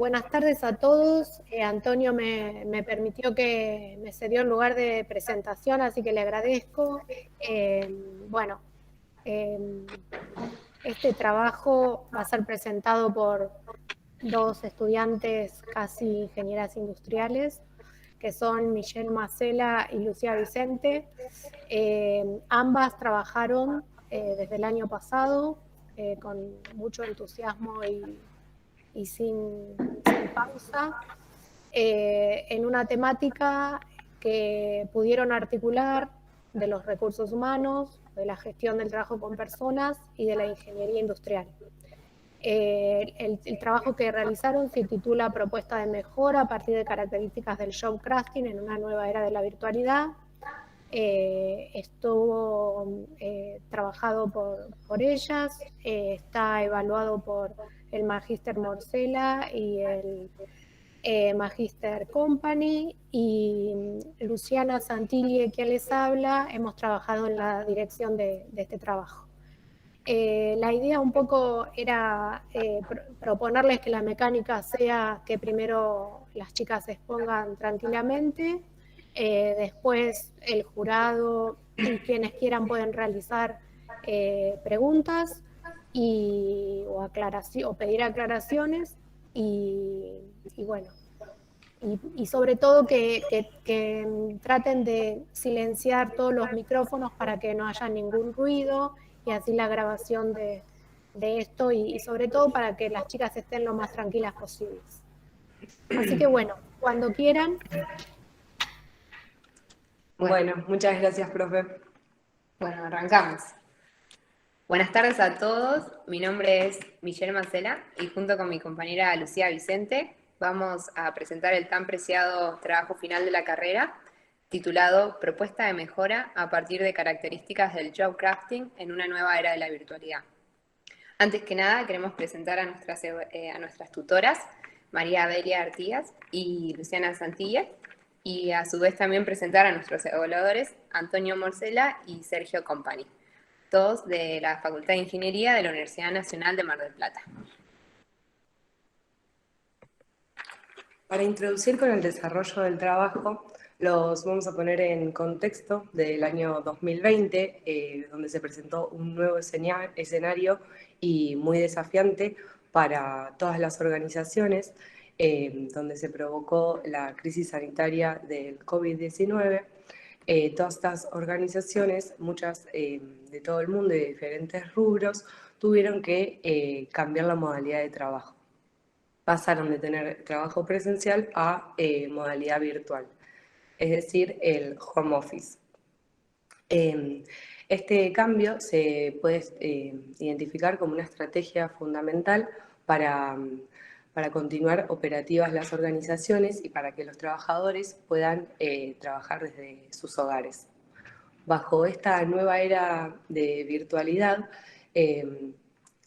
Buenas tardes a todos. Antonio me permitió que me cedió el lugar de presentación, así que le agradezco. Bueno, eh, este trabajo va a ser presentado por dos estudiantes casi ingenieras industriales, que son Michelle Macela y Lucía Vicente. Ambas trabajaron desde el año pasado con mucho entusiasmo y sin pausa, en una temática que pudieron articular de los recursos humanos, de la gestión del trabajo con personas y de la ingeniería industrial. El trabajo que realizaron se titula Propuesta de mejora a partir de características del job crafting en una nueva era de la virtualidad. Estuvo trabajado por ellas, está evaluado por el Magíster Morcela y el Magíster Company, y Luciana Santilli, quien les habla, hemos trabajado en la dirección de este trabajo. La idea un poco era proponerles que la mecánica sea que primero las chicas se expongan tranquilamente, después el jurado y quienes quieran pueden realizar preguntas o pedir aclaraciones, y bueno, y sobre todo que traten de silenciar todos los micrófonos para que no haya ningún ruido, y así la grabación de esto, y sobre todo para que las chicas estén lo más tranquilas posibles. Así que bueno, cuando quieran. Bueno, muchas gracias, profe. Bueno, arrancamos. Buenas tardes a todos, mi nombre es Michelle Macela y junto con mi compañera Lucía Vicente vamos a presentar el tan preciado trabajo final de la carrera titulado Propuesta de mejora a partir de características del job crafting en una nueva era de la virtualidad. Antes que nada queremos presentar a nuestras tutoras, María Abelia Artigas y Luciana Santilla, y a su vez también presentar a nuestros evaluadores Antonio Morcela y Sergio Company, todos de la Facultad de Ingeniería de la Universidad Nacional de Mar del Plata. Para introducir con el desarrollo del trabajo, los vamos a poner en contexto del año 2020, donde se presentó un nuevo escenario y muy desafiante para todas las organizaciones, donde se provocó la crisis sanitaria del COVID-19. Todas estas organizaciones, muchas de todo el mundo y de diferentes rubros, tuvieron que cambiar la modalidad de trabajo. Pasaron de tener trabajo presencial a modalidad virtual, es decir, el home office. Este cambio se puede identificar como una estrategia fundamental para continuar operativas las organizaciones y para que los trabajadores puedan trabajar desde sus hogares. Bajo esta nueva era de virtualidad,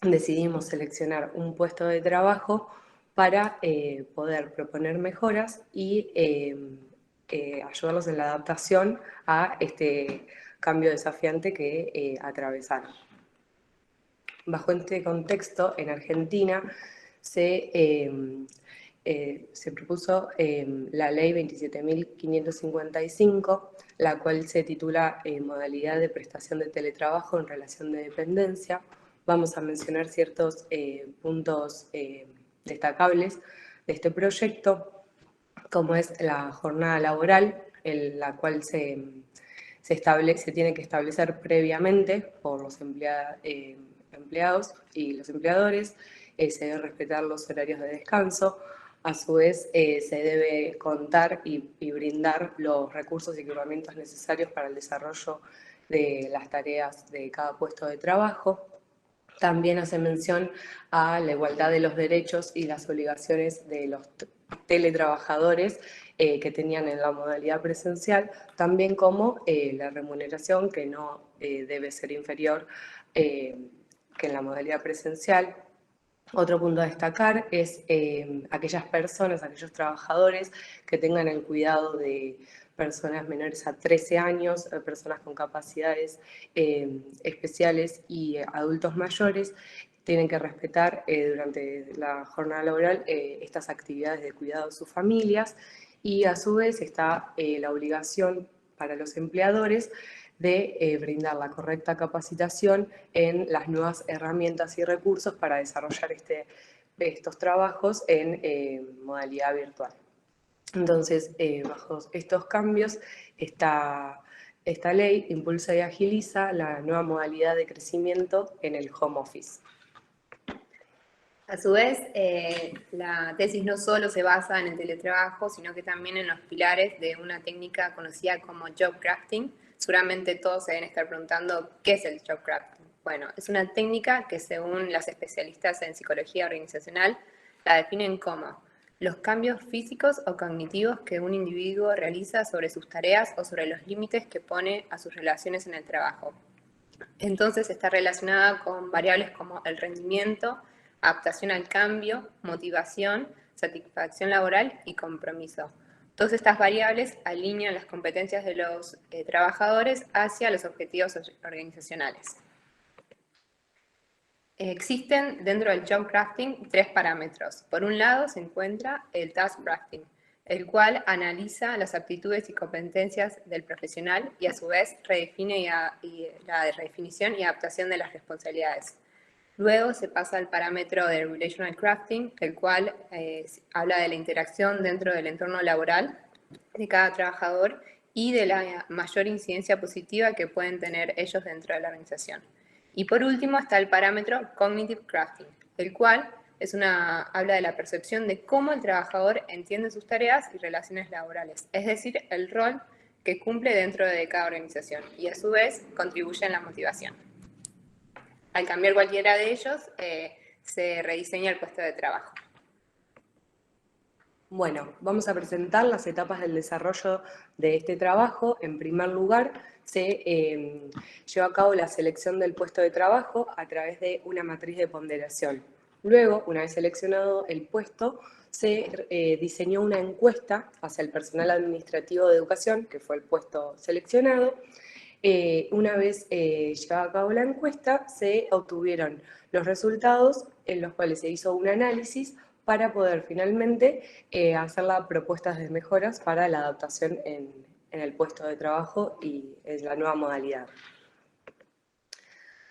decidimos seleccionar un puesto de trabajo para poder proponer mejoras y ayudarlos en la adaptación a este cambio desafiante que atravesaron. Bajo este contexto, en Argentina se propuso la ley 27.555, la cual se titula Modalidad de prestación de teletrabajo en relación de dependencia. Vamos a mencionar ciertos puntos destacables de este proyecto, como es la jornada laboral, en la cual se tiene que establecer previamente por los empleados y los empleadores. Se deben respetar los horarios de descanso. A su vez, se debe contar y brindar los recursos y equipamientos necesarios para el desarrollo de las tareas de cada puesto de trabajo. También hace mención a la igualdad de los derechos y las obligaciones de los teletrabajadores que tenían en la modalidad presencial, también como la remuneración, que no debe ser inferior que en la modalidad presencial. Otro punto a destacar es aquellas personas, aquellos trabajadores que tengan el cuidado de personas menores a 13 años, personas con capacidades especiales y adultos mayores, tienen que respetar durante la jornada laboral estas actividades de cuidado de sus familias, y a su vez está la obligación para los empleadores de brindar la correcta capacitación en las nuevas herramientas y recursos para desarrollar estos trabajos en modalidad virtual. Entonces, bajo estos cambios, esta ley impulsa y agiliza la nueva modalidad de crecimiento en el home office. A su vez, la tesis no solo se basa en el teletrabajo, sino que también en los pilares de una técnica conocida como job crafting. Seguramente todos se deben estar preguntando qué es el job crafting. Bueno, es una técnica que, según las especialistas en psicología organizacional, la definen como los cambios físicos o cognitivos que un individuo realiza sobre sus tareas o sobre los límites que pone a sus relaciones en el trabajo. Entonces está relacionada con variables como el rendimiento, adaptación al cambio, motivación, satisfacción laboral y compromiso. Todas estas variables alinean las competencias de los trabajadores hacia los objetivos organizacionales. Existen dentro del job crafting 3 parámetros. Por un lado se encuentra el task crafting, el cual analiza las aptitudes y competencias del profesional y a su vez redefine la redefinición y adaptación de las responsabilidades. Luego se pasa al parámetro de relational crafting, el cual habla de la interacción dentro del entorno laboral de cada trabajador y de la mayor incidencia positiva que pueden tener ellos dentro de la organización. Y por último está el parámetro cognitive crafting, el cual habla de la percepción de cómo el trabajador entiende sus tareas y relaciones laborales, es decir, el rol que cumple dentro de cada organización y a su vez contribuye en la motivación. Al cambiar cualquiera de ellos, se rediseña el puesto de trabajo. Bueno, vamos a presentar las etapas del desarrollo de este trabajo. En primer lugar, se lleva a cabo la selección del puesto de trabajo a través de una matriz de ponderación. Luego, una vez seleccionado el puesto, se diseñó una encuesta hacia el personal administrativo de educación, que fue el puesto seleccionado. Una vez llevada a cabo la encuesta, se obtuvieron los resultados en los cuales se hizo un análisis para poder finalmente hacer las propuestas de mejoras para la adaptación en el puesto de trabajo y en la nueva modalidad.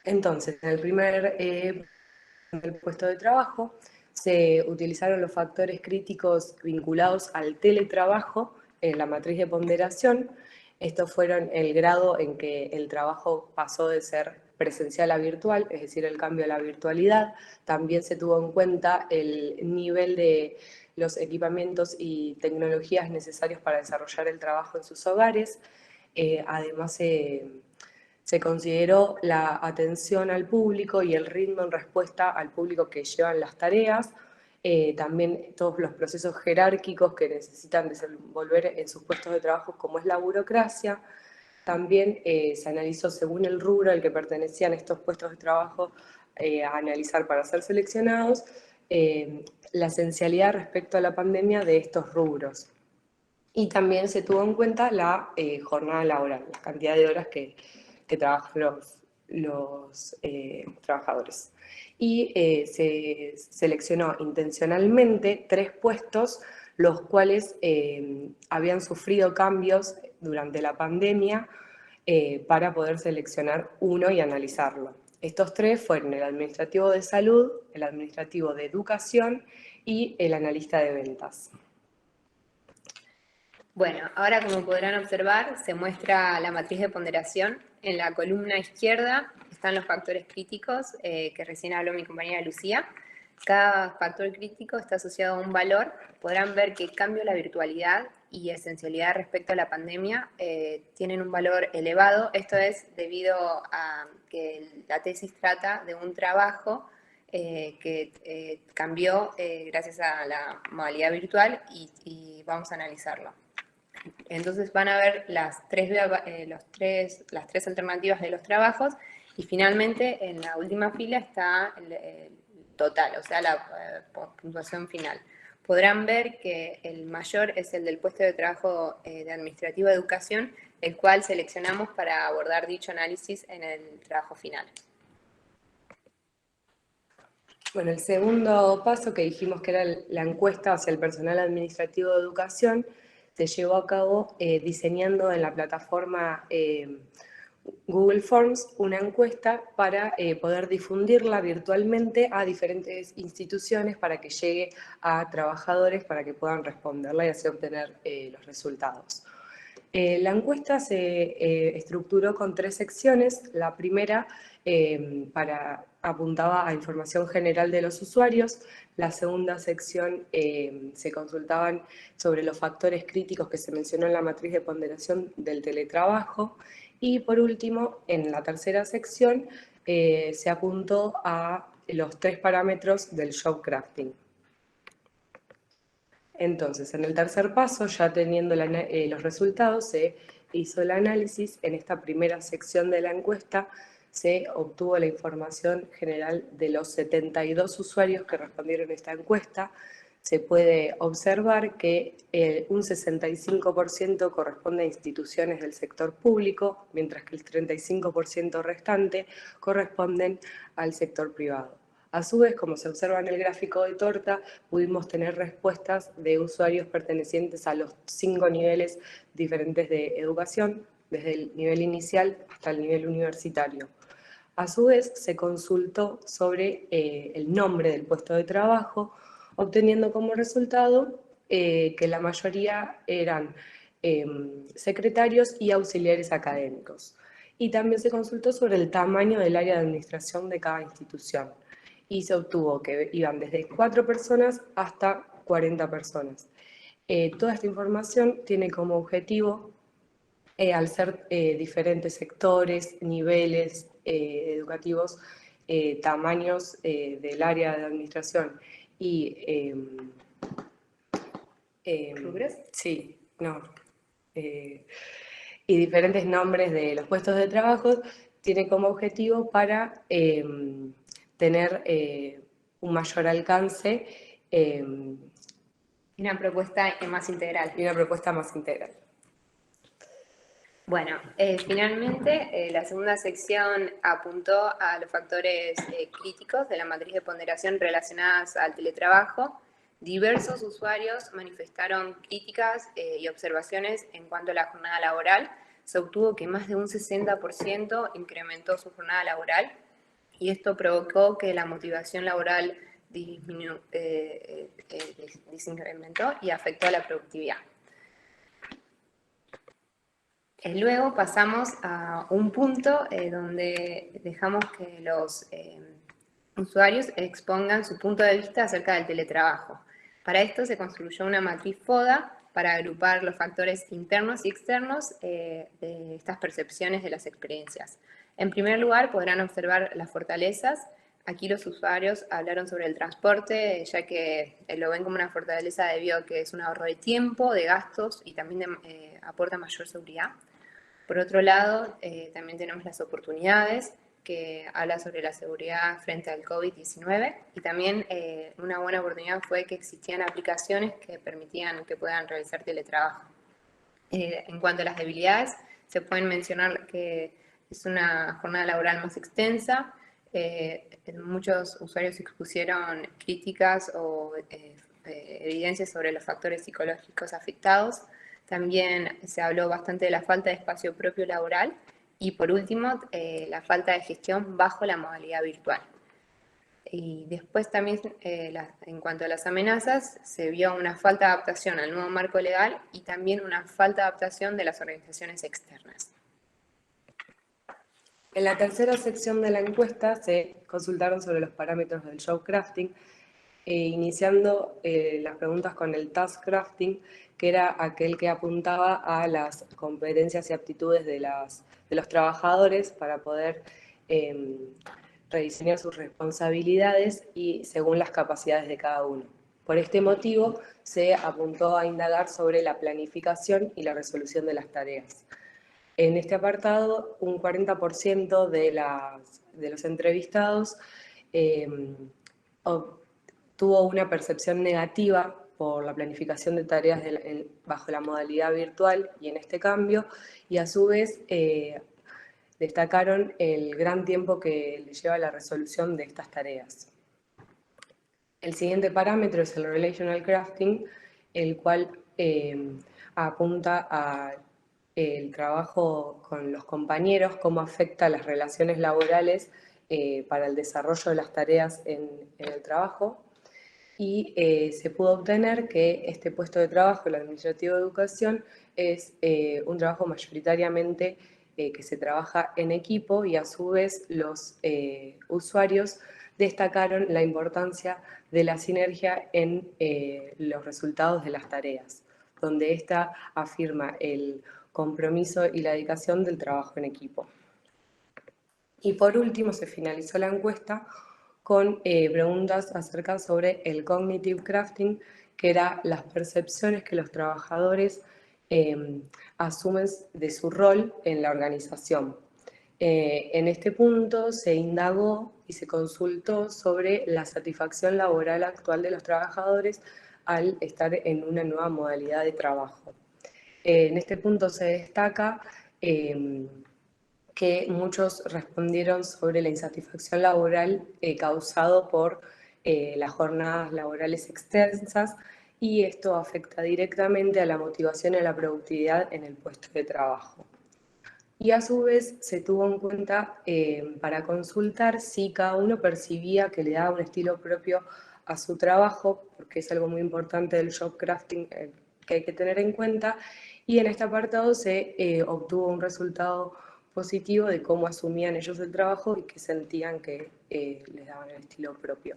Entonces, en el primer puesto de trabajo se utilizaron los factores críticos vinculados al teletrabajo en la matriz de ponderación. Estos fueron el grado en que el trabajo pasó de ser presencial a virtual, es decir, el cambio a la virtualidad. También se tuvo en cuenta el nivel de los equipamientos y tecnologías necesarios para desarrollar el trabajo en sus hogares. Además, se consideró la atención al público y el ritmo en respuesta al público que llevan las tareas. También todos los procesos jerárquicos que necesitan desenvolver en sus puestos de trabajo, como es la burocracia. También se analizó según el rubro al que pertenecían estos puestos de trabajo a analizar para ser seleccionados, la esencialidad respecto a la pandemia de estos rubros. Y también se tuvo en cuenta la jornada laboral, la cantidad de horas que trabajan los trabajadores. Y se seleccionó intencionalmente 3 puestos, los cuales habían sufrido cambios durante la pandemia para poder seleccionar uno y analizarlo. Estos 3 fueron el administrativo de salud, el administrativo de educación y el analista de ventas. Bueno, ahora como podrán observar, se muestra la matriz de ponderación. En la columna izquierda están los factores críticos que recién habló mi compañera Lucía. Cada factor crítico está asociado a un valor. Podrán ver que el cambio, la virtualidad y esencialidad respecto a la pandemia tienen un valor elevado. Esto es debido a que la tesis trata de un trabajo que cambió gracias a la modalidad virtual y vamos a analizarlo. Entonces van a ver las tres alternativas de los trabajos y finalmente en la última fila está el total, o sea, la puntuación final. Podrán ver que el mayor es el del puesto de trabajo de administrativo de educación, el cual seleccionamos para abordar dicho análisis en el trabajo final. Bueno, el segundo paso que dijimos que era la encuesta hacia el personal administrativo de educación se llevó a cabo diseñando en la plataforma Google Forms una encuesta para poder difundirla virtualmente a diferentes instituciones para que llegue a trabajadores para que puedan responderla y así obtener los resultados. La encuesta se estructuró con 3 secciones. La primera apuntaba a información general de los usuarios. La segunda sección se consultaban sobre los factores críticos que se mencionó en la matriz de ponderación del teletrabajo. Y por último, en la tercera sección se apuntó a los 3 parámetros del job crafting. Entonces, en el tercer paso, ya teniendo los resultados, se hizo el análisis. En esta primera sección de la encuesta se obtuvo la información general de los 72 usuarios que respondieron a esta encuesta. Se puede observar que un 65% corresponde a instituciones del sector público, mientras que el 35% restante corresponden al sector privado. A su vez, como se observa en el gráfico de torta, pudimos tener respuestas de usuarios pertenecientes a los 5 niveles diferentes de educación, desde el nivel inicial hasta el nivel universitario. A su vez, se consultó sobre el nombre del puesto de trabajo, obteniendo como resultado que la mayoría eran secretarios y auxiliares académicos. Y también se consultó sobre el tamaño del área de administración de cada institución. Y se obtuvo que iban desde 4 personas hasta 40 personas. Toda esta información tiene como objetivo, al ser diferentes sectores, niveles educativos, tamaños del área de administración y... ¿Rubros? Sí, no. Y diferentes nombres de los puestos de trabajo, tiene como objetivo para tener un mayor alcance Una propuesta más integral. y una propuesta más integral. Bueno, finalmente la segunda sección apuntó a los factores críticos de la matriz de ponderación relacionadas al teletrabajo. Diversos usuarios manifestaron críticas y observaciones en cuanto a la jornada laboral. Se obtuvo que más de un 60% incrementó su jornada laboral y esto provocó que la motivación laboral desincrementó y afectó a la productividad. Luego pasamos a un punto donde dejamos que los usuarios expongan su punto de vista acerca del teletrabajo. Para esto se construyó una matriz FODA para agrupar los factores internos y externos de estas percepciones de las experiencias. En primer lugar, podrán observar las fortalezas. Aquí los usuarios hablaron sobre el transporte, ya que lo ven como una fortaleza debido a que es un ahorro de tiempo, de gastos y también aporta mayor seguridad. Por otro lado, también tenemos las oportunidades, que habla sobre la seguridad frente al COVID-19, y también una buena oportunidad fue que existían aplicaciones que permitían que puedan realizar teletrabajo. En cuanto a las debilidades, se pueden mencionar que es una jornada laboral más extensa. Muchos usuarios expusieron críticas o evidencias sobre los factores psicológicos afectados. También se habló bastante de la falta de espacio propio laboral y por último la falta de gestión bajo la modalidad virtual. Y después también en cuanto a las amenazas se vio una falta de adaptación al nuevo marco legal y también una falta de adaptación de las organizaciones externas. En la tercera sección de la encuesta se consultaron sobre los parámetros del job crafting, iniciando las preguntas con el task crafting, que era aquel que apuntaba a las competencias y aptitudes de los trabajadores para poder rediseñar sus responsabilidades y según las capacidades de cada uno. Por este motivo, se apuntó a indagar sobre la planificación y la resolución de las tareas. En este apartado, un 40% de los entrevistados tuvo una percepción negativa por la planificación de tareas bajo la modalidad virtual y en este cambio, y a su vez destacaron el gran tiempo que le lleva la resolución de estas tareas. El siguiente parámetro es el Relational Crafting, el cual apunta a el trabajo con los compañeros, cómo afecta las relaciones laborales para el desarrollo de las tareas en el trabajo. Y se pudo obtener que este puesto de trabajo, el administrativo de educación, es un trabajo mayoritariamente que se trabaja en equipo, y a su vez los usuarios destacaron la importancia de la sinergia en los resultados de las tareas, donde ésta afirma el compromiso y la dedicación del trabajo en equipo. Y por último se finalizó la encuesta con preguntas acerca sobre el cognitive crafting, que eran las percepciones que los trabajadores asumen de su rol en la organización. En este punto se indagó y se consultó sobre la satisfacción laboral actual de los trabajadores al estar en una nueva modalidad de trabajo. En este punto se destaca que muchos respondieron sobre la insatisfacción laboral causado por las jornadas laborales extensas, y esto afecta directamente a la motivación y a la productividad en el puesto de trabajo. Y a su vez se tuvo en cuenta para consultar si cada uno percibía que le daba un estilo propio a su trabajo, porque es algo muy importante del job crafting que hay que tener en cuenta, y en este apartado se obtuvo un resultado positivo de cómo asumían ellos el trabajo y que sentían que les daban el estilo propio.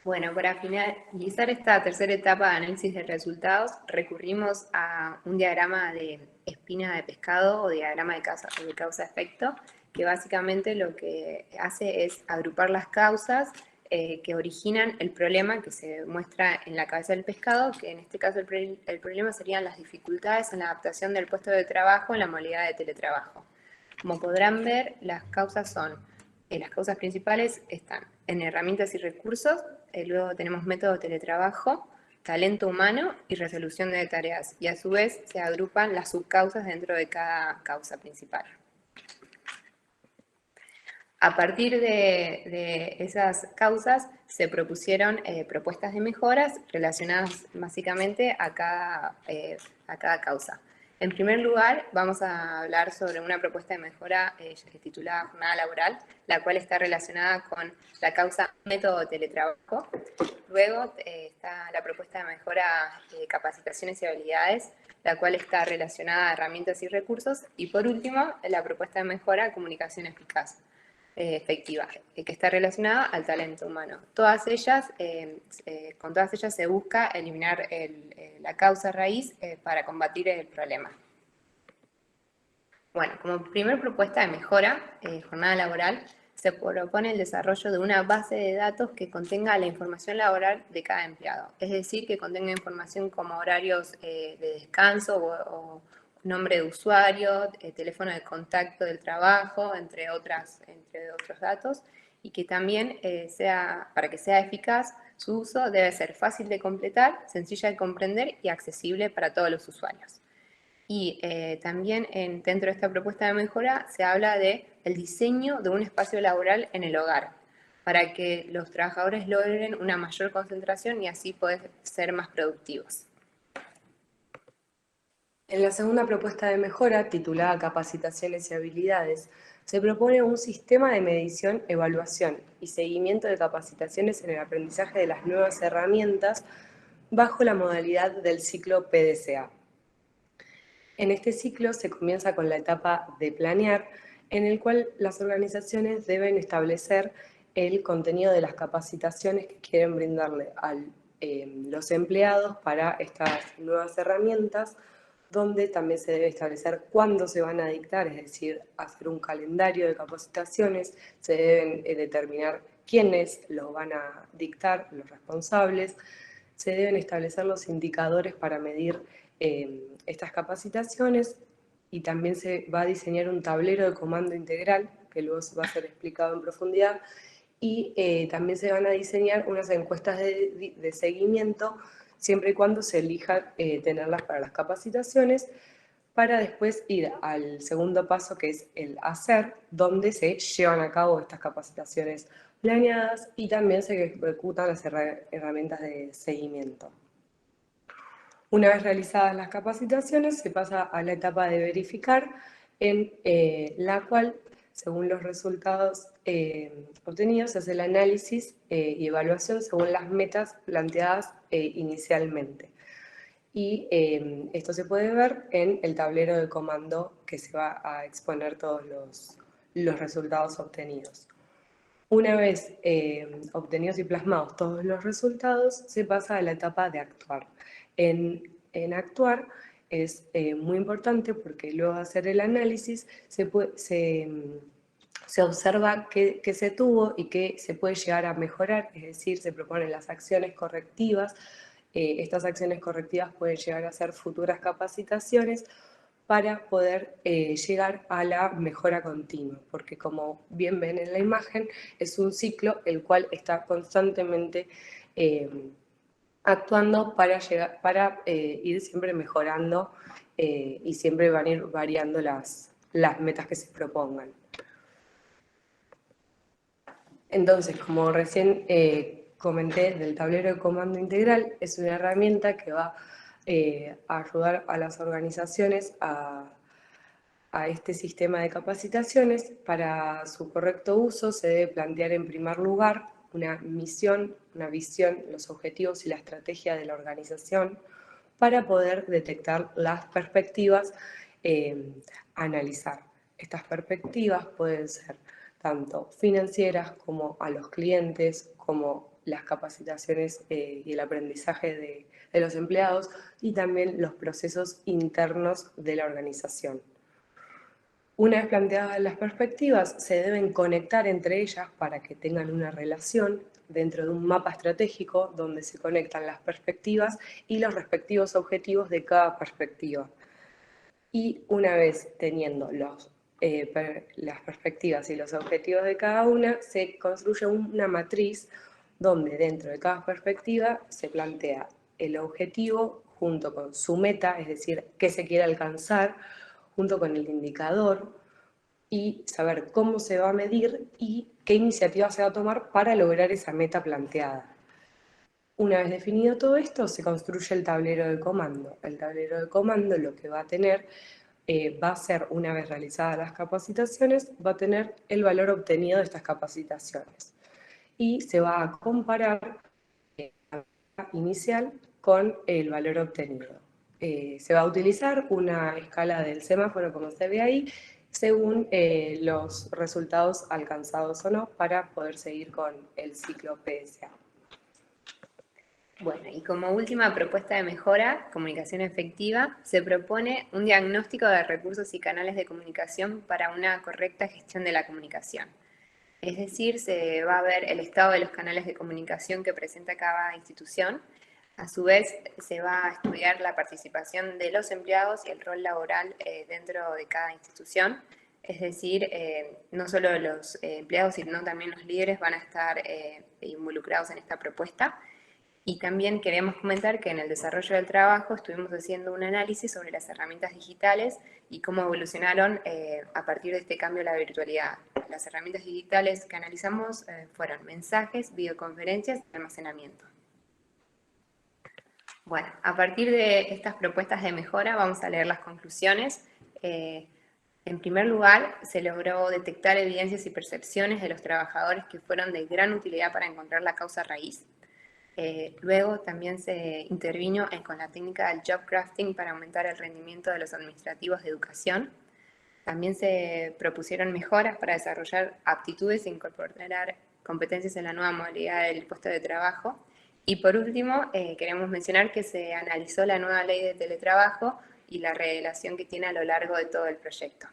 Bueno, para finalizar esta tercera etapa de análisis de resultados, recurrimos a un diagrama de espina de pescado o diagrama de causa-efecto, que básicamente lo que hace es agrupar las causas que originan el problema que se muestra en la cabeza del pescado, que en este caso el problema serían las dificultades en la adaptación del puesto de trabajo en la modalidad de teletrabajo. Como podrán ver, las causas principales están en herramientas y recursos, luego tenemos método de teletrabajo, talento humano y resolución de tareas, y a su vez se agrupan las subcausas dentro de cada causa principal. A partir de esas causas se propusieron propuestas de mejoras relacionadas básicamente a cada causa. En primer lugar, vamos a hablar sobre una propuesta de mejora titulada jornada laboral, la cual está relacionada con la causa método de teletrabajo. Luego está la propuesta de mejora capacitaciones y habilidades, la cual está relacionada a herramientas y recursos. Y por último, la propuesta de mejora comunicación eficaz. Efectiva, que está relacionada al talento humano. Con todas ellas se busca eliminar la causa raíz para combatir el problema. Bueno, como primer propuesta de mejora, jornada laboral, se propone el desarrollo de una base de datos que contenga la información laboral de cada empleado, es decir, que contenga información como horarios de descanso o nombre de usuario, teléfono de contacto del trabajo, entre otros datos, y que también para que sea eficaz, su uso debe ser fácil de completar, sencilla de comprender y accesible para todos los usuarios. Y también dentro de esta propuesta de mejora se habla del diseño de un espacio laboral en el hogar, para que los trabajadores logren una mayor concentración y así poder ser más productivos. En la segunda propuesta de mejora, titulada Capacitaciones y Habilidades, se propone un sistema de medición, evaluación y seguimiento de capacitaciones en el aprendizaje de las nuevas herramientas bajo la modalidad del ciclo PDCA. En este ciclo se comienza con la etapa de planear, en el cual las organizaciones deben establecer el contenido de las capacitaciones que quieren brindarle a los empleados para estas nuevas herramientas, donde también se debe establecer cuándo se van a dictar, es decir, hacer un calendario de capacitaciones, se deben determinar quiénes lo van a dictar, los responsables, se deben establecer los indicadores para medir estas capacitaciones, y también se va a diseñar un tablero de comando integral, que luego va a ser explicado en profundidad, y también se van a diseñar unas encuestas de seguimiento, siempre y cuando se elija tenerlas para las capacitaciones, para después ir al segundo paso, que es el hacer, donde se llevan a cabo estas capacitaciones planeadas y también se ejecutan las herramientas de seguimiento. Una vez realizadas las capacitaciones, se pasa a la etapa de verificar, en la cual, según los resultados obtenidos, se hace el análisis y evaluación según las metas planteadas inicialmente. Y esto se puede ver en el tablero de comando que se va a exponer todos los resultados obtenidos. Una vez obtenidos y plasmados todos los resultados, se pasa a la etapa de actuar. En actuar es muy importante porque luego de hacer el análisis se observa qué se tuvo y qué se puede llegar a mejorar, es decir, se proponen las acciones correctivas. Estas acciones correctivas pueden llegar a ser futuras capacitaciones para poder llegar a la mejora continua, porque como bien ven en la imagen, es un ciclo el cual está constantemente actuando para ir siempre mejorando y siempre van a ir variando las metas que se propongan. Entonces, como recién comenté del tablero de comando integral, es una herramienta que va a ayudar a las organizaciones a este sistema de capacitaciones. Para su correcto uso se debe plantear en primer lugar una misión, una visión, los objetivos y la estrategia de la organización para poder detectar las perspectivas a analizar. Estas perspectivas pueden ser tanto financieras como a los clientes, como las capacitaciones y el aprendizaje de los empleados y también los procesos internos de la organización. Una vez planteadas las perspectivas, se deben conectar entre ellas para que tengan una relación dentro de un mapa estratégico donde se conectan las perspectivas y los respectivos objetivos de cada perspectiva. Y una vez teniendo las perspectivas y los objetivos de cada una, se construye una matriz donde dentro de cada perspectiva se plantea el objetivo junto con su meta, es decir, qué se quiere alcanzar, junto con el indicador, y saber cómo se va a medir y qué iniciativa se va a tomar para lograr esa meta planteada. Una vez definido todo esto, se construye el tablero de comando. El tablero de comando lo que va a tener, va a ser, una vez realizadas las capacitaciones, va a tener el valor obtenido de estas capacitaciones. Y se va a comparar la meta inicial con el valor obtenido. Se va a utilizar una escala del semáforo, como se ve ahí, según los resultados alcanzados o no, para poder seguir con el ciclo PSA. Bueno, y como última propuesta de mejora, comunicación efectiva, se propone un diagnóstico de recursos y canales de comunicación para una correcta gestión de la comunicación. Es decir, se va a ver el estado de los canales de comunicación que presenta cada institución. A su vez, se va a estudiar la participación de los empleados y el rol laboral dentro de cada institución. Es decir, no solo los empleados, sino también los líderes van a estar involucrados en esta propuesta. Y también queremos comentar que en el desarrollo del trabajo estuvimos haciendo un análisis sobre las herramientas digitales y cómo evolucionaron a partir de este cambio a la virtualidad. Las herramientas digitales que analizamos fueron mensajes, videoconferencias y almacenamiento. Bueno, a partir de estas propuestas de mejora vamos a leer las conclusiones. En primer lugar, se logró detectar evidencias y percepciones de los trabajadores que fueron de gran utilidad para encontrar la causa raíz. Luego también se intervino con la técnica del job crafting para aumentar el rendimiento de los administrativos de educación. También se propusieron mejoras para desarrollar aptitudes e incorporar competencias en la nueva modalidad del puesto de trabajo. Y por último, queremos mencionar que se analizó la nueva ley de teletrabajo y la relación que tiene a lo largo de todo el proyecto.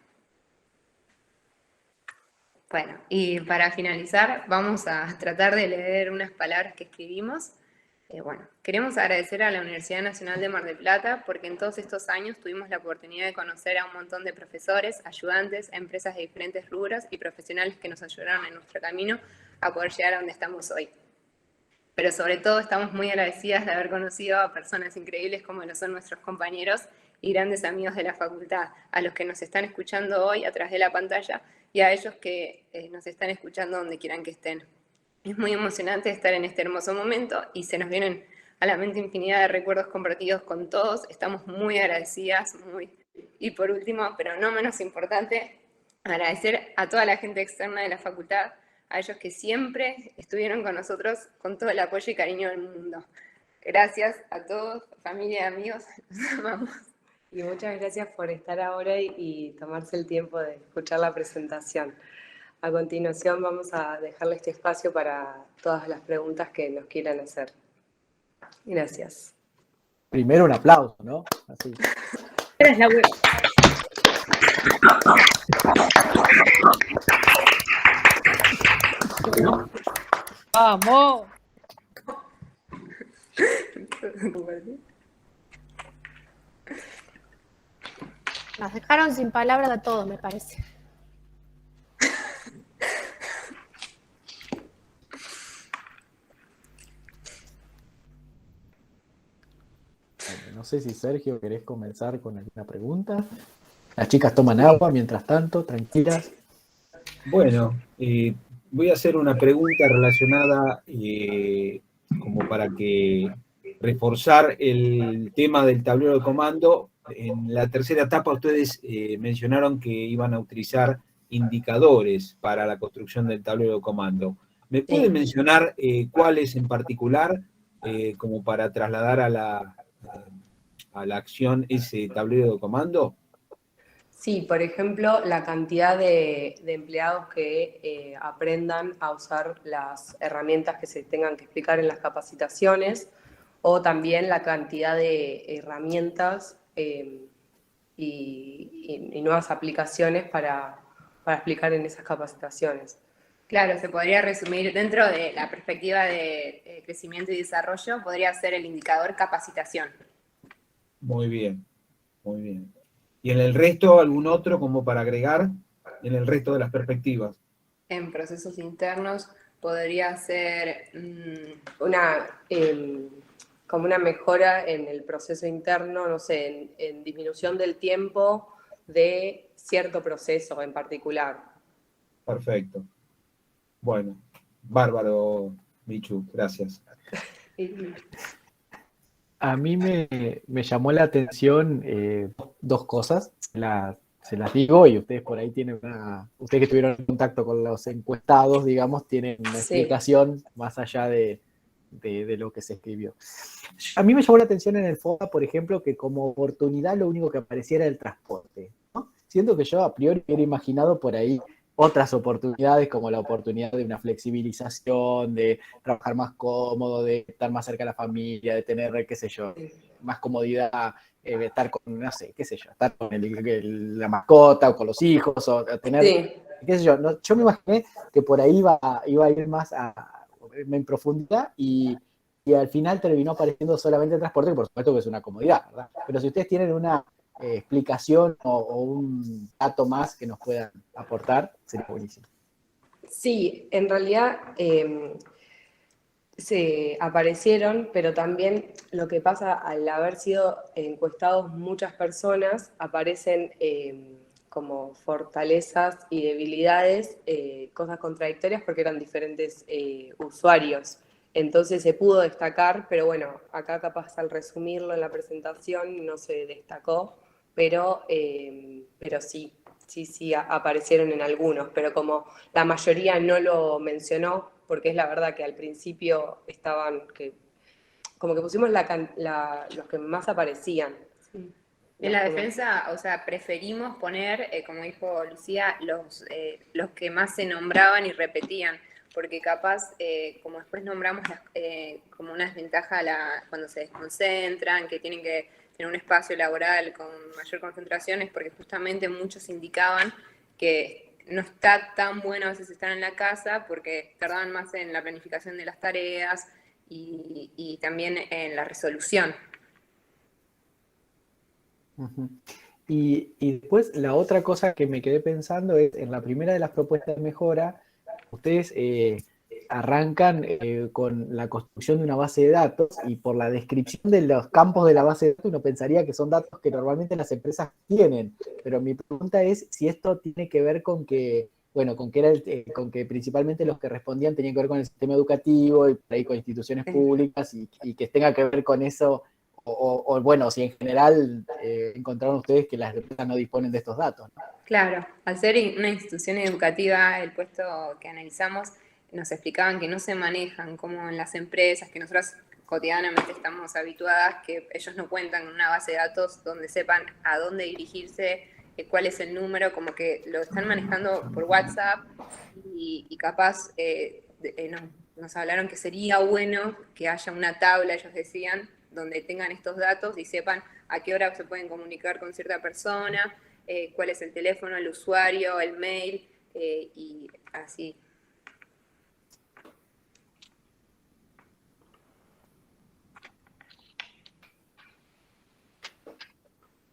Bueno, y para finalizar, vamos a tratar de leer unas palabras que escribimos. Bueno, queremos agradecer a la Universidad Nacional de Mar del Plata porque en todos estos años tuvimos la oportunidad de conocer a un montón de profesores, ayudantes, empresas de diferentes rubros y profesionales que nos ayudaron en nuestro camino a poder llegar a donde estamos hoy. Pero sobre todo estamos muy agradecidas de haber conocido a personas increíbles como lo son nuestros compañeros y grandes amigos de la facultad, a los que nos están escuchando hoy a través de la pantalla y a ellos que nos están escuchando donde quieran que estén. Es muy emocionante estar en este hermoso momento y se nos vienen a la mente infinidad de recuerdos compartidos con todos. Estamos muy agradecidas, Y por último, pero no menos importante, agradecer a toda la gente externa de la facultad, a ellos que siempre estuvieron con nosotros con todo el apoyo y cariño del mundo. Gracias a todos, familia y amigos, los amamos. Y muchas gracias por estar ahora y tomarse el tiempo de escuchar la presentación. A continuación vamos a dejarle este espacio para todas las preguntas que nos quieran hacer. Gracias. Primero un aplauso, ¿no? Así. Eres la web. ¡Vamos! Nos dejaron sin palabras a todos, me parece. No sé si Sergio querés comenzar con alguna pregunta. Las chicas toman agua mientras tanto, tranquilas. Bueno, voy a hacer una pregunta relacionada como para que reforzar el tema del tablero de comando. En la tercera etapa ustedes mencionaron que iban a utilizar indicadores para la construcción del tablero de comando. ¿Me pueden mencionar cuáles en particular, como para trasladar a la acción ese tablero de comando? Sí, por ejemplo, la cantidad de empleados que aprendan a usar las herramientas que se tengan que explicar en las capacitaciones, o también la cantidad de herramientas y nuevas aplicaciones para explicar en esas capacitaciones. Claro, se podría resumir dentro de la perspectiva de crecimiento y desarrollo, podría ser el indicador capacitación. Muy bien, muy bien. ¿Y en el resto algún otro como para agregar en el resto de las perspectivas? En procesos internos podría ser como una mejora en el proceso interno, no sé, en disminución del tiempo de cierto proceso en particular. Perfecto. Bueno, bárbaro, Michu, gracias. A mí me llamó la atención dos cosas, se las digo, y ustedes por ahí tienen ustedes que estuvieron en contacto con los encuestados, digamos, tienen una explicación más allá de lo que se escribió. A mí me llamó la atención en el FOA, por ejemplo, que como oportunidad lo único que apareciera era el transporte, ¿no? Siento que yo a priori hubiera imaginado por ahí otras oportunidades, como la oportunidad de una flexibilización, de trabajar más cómodo, de estar más cerca de la familia, de tener, qué sé yo, más comodidad, de estar con, no sé, qué sé yo, estar con la mascota o con los hijos, o tener, qué sé yo. No, yo me imaginé que por ahí iba a ir más en profundidad y al final terminó apareciendo solamente el transporte, que por supuesto que es una comodidad, ¿verdad? Pero si ustedes tienen una explicación o un dato más que nos puedan aportar, sería buenísimo. Sí, en realidad se aparecieron, pero también lo que pasa al haber sido encuestados muchas personas, aparecen como fortalezas y debilidades, cosas contradictorias porque eran diferentes usuarios. Entonces se pudo destacar, pero bueno, acá capaz al resumirlo en la presentación no se destacó, pero sí aparecieron en algunos, pero como la mayoría no lo mencionó, porque es la verdad que al principio estaban, como que pusimos los que más aparecían. Sí. En la defensa, o sea, preferimos poner, como dijo Lucía, los que más se nombraban y repetían, porque capaz, como después nombramos como una desventaja cuando se desconcentran, que tienen que tener un espacio laboral con mayor concentración, es porque justamente muchos indicaban que no está tan bueno a veces estar en la casa porque tardaban más en la planificación de las tareas y también en la resolución. Uh-huh. Y después la otra cosa que me quedé pensando es, en la primera de las propuestas de mejora, ustedes arrancan con la construcción de una base de datos, y por la descripción de los campos de la base de datos uno pensaría que son datos que normalmente las empresas tienen, pero mi pregunta es si esto tiene que ver con que bueno, con que principalmente los que respondían tenían que ver con el sistema educativo y por ahí con instituciones públicas y que tenga que ver con eso, o bueno, si en general encontraron ustedes que las empresas no disponen de estos datos, ¿no? Claro, al ser una institución educativa, el puesto que analizamos, nos explicaban que no se manejan como en las empresas, que nosotros cotidianamente estamos habituadas, que ellos no cuentan con una base de datos donde sepan a dónde dirigirse, cuál es el número, como que lo están manejando por WhatsApp y capaz nos hablaron que sería bueno que haya una tabla, ellos decían, donde tengan estos datos y sepan a qué hora se pueden comunicar con cierta persona, cuál es el teléfono, el usuario, el mail, y así.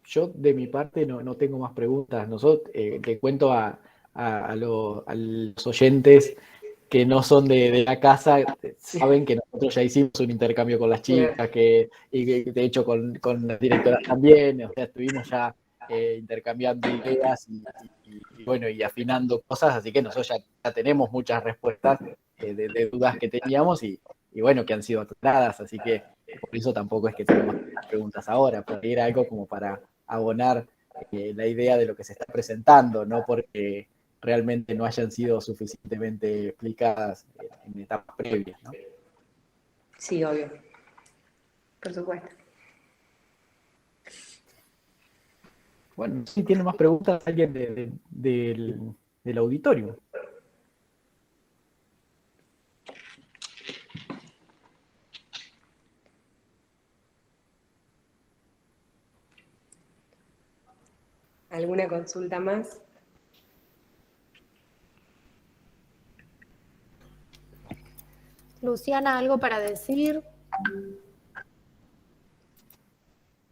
Yo de mi parte no tengo más preguntas. Nosotros le cuento a los oyentes que no son de la casa, saben que nosotros ya hicimos un intercambio con las chicas, y que de hecho con las directoras también, o sea, estuvimos ya intercambiando ideas y bueno, y afinando cosas, así que nosotros ya tenemos muchas respuestas de dudas que teníamos y bueno, que han sido aclaradas, así que por eso tampoco es que tenemos preguntas ahora, porque era algo como para abonar la idea de lo que se está presentando, no porque realmente no hayan sido suficientemente explicadas en etapas previas, ¿no? Sí, obvio. Por supuesto. Bueno, si tiene más preguntas alguien del auditorio. ¿Alguna consulta más? Luciana, ¿algo para decir?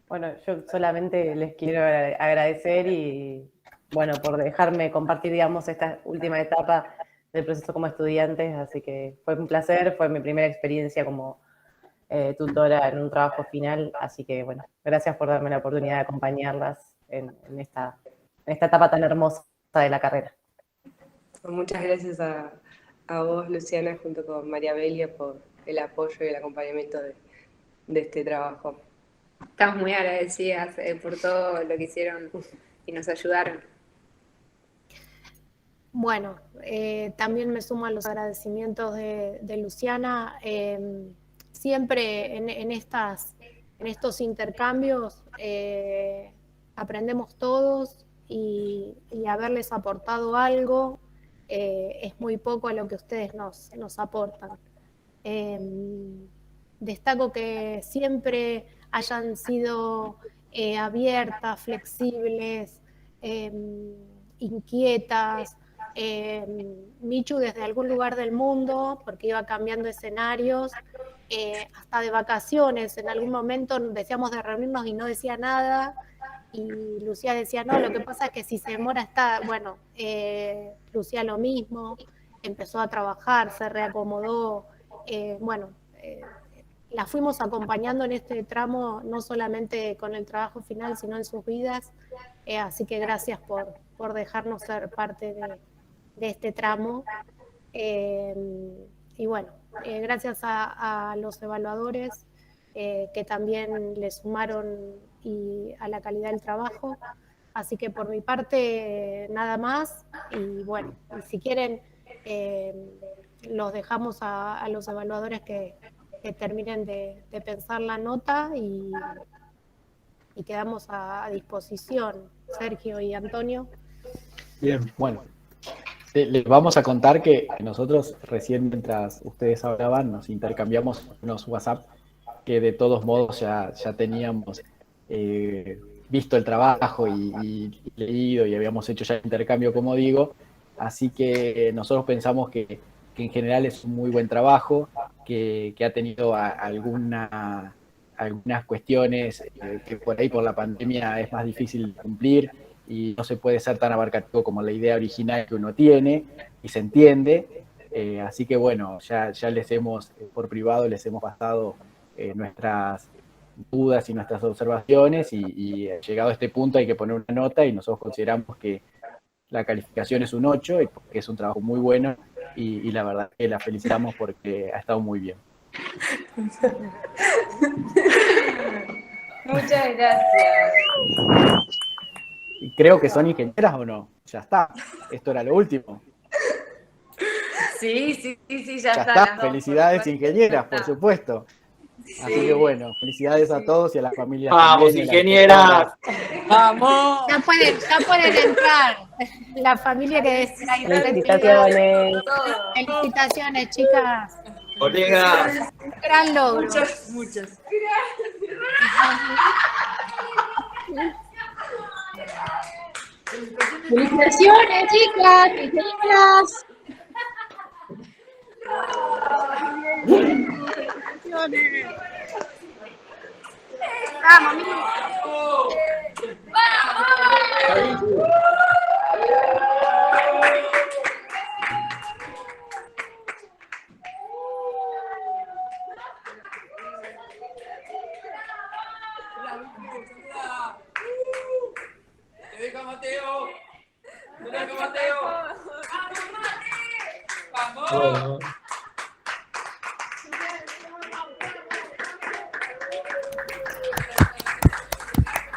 Bueno, yo solamente les quiero agradecer y, bueno, por dejarme compartir, digamos, esta última etapa del proceso como estudiantes, así que fue un placer, fue mi primera experiencia como tutora en un trabajo final, así que, bueno, gracias por darme la oportunidad de acompañarlas en esta etapa tan hermosa de la carrera. Muchas gracias a vos, Luciana, junto con María Belia, por el apoyo y el acompañamiento de este trabajo. Estamos muy agradecidas por todo lo que hicieron y nos ayudaron. Bueno, también me sumo a los agradecimientos de Luciana. Siempre en estos intercambios aprendemos todos y haberles aportado algo es muy poco a lo que ustedes nos aportan. Destaco que siempre hayan sido abiertas, flexibles, inquietas. Michu desde algún lugar del mundo, porque iba cambiando escenarios, hasta de vacaciones, en algún momento decíamos de reunirnos y no decía nada, y Lucía decía, no, lo que pasa es que si se demora está, bueno, Lucía lo mismo, empezó a trabajar, se reacomodó, bueno, la fuimos acompañando en este tramo, no solamente con el trabajo final, sino en sus vidas, así que gracias por dejarnos ser parte de este tramo. Y bueno, gracias a los evaluadores que también le sumaron y a la calidad del trabajo. Así que por mi parte, nada más. Y bueno, si quieren, los dejamos a los evaluadores que terminen de pensar la nota y quedamos a disposición, Sergio y Antonio. Bien. Bueno, les vamos a contar que nosotros recién, mientras ustedes hablaban, nos intercambiamos unos WhatsApp que de todos modos ya teníamos visto el trabajo y leído y habíamos hecho ya el intercambio, como digo, así que nosotros pensamos que en general es un muy buen trabajo, que ha tenido algunas cuestiones que por ahí por la pandemia es más difícil de cumplir y no se puede ser tan abarcativo como la idea original que uno tiene y se entiende, así que bueno, ya les hemos, por privado les hemos pasado nuestras dudas y nuestras observaciones y llegado a este punto hay que poner una nota y nosotros consideramos que la calificación es un 8 y porque es un trabajo muy bueno y la verdad que la felicitamos porque ha estado muy bien. Muchas gracias. Y creo que son ingenieras o no. Ya está. Esto era lo último. Sí, Ya ya está. está. Las dos, Felicidades, por supuesto. ingenieras, Ya por está. supuesto. Así que bueno, felicidades a todos y a las familias. Vamos, también, y a las ingenieras. doctoras. Vamos. Ya pueden entrar. La familia que es ahí retirada. Felicitaciones. Felicitaciones, chicas. Colegas. Gran logro. Muchas. Felicitaciones, chicas, ingenieras. Vamos, amigos. ¡Te deja Mateo! ¡Te deja Mateo! ¡Vamos, Mate! ¡Vamos! Bueno.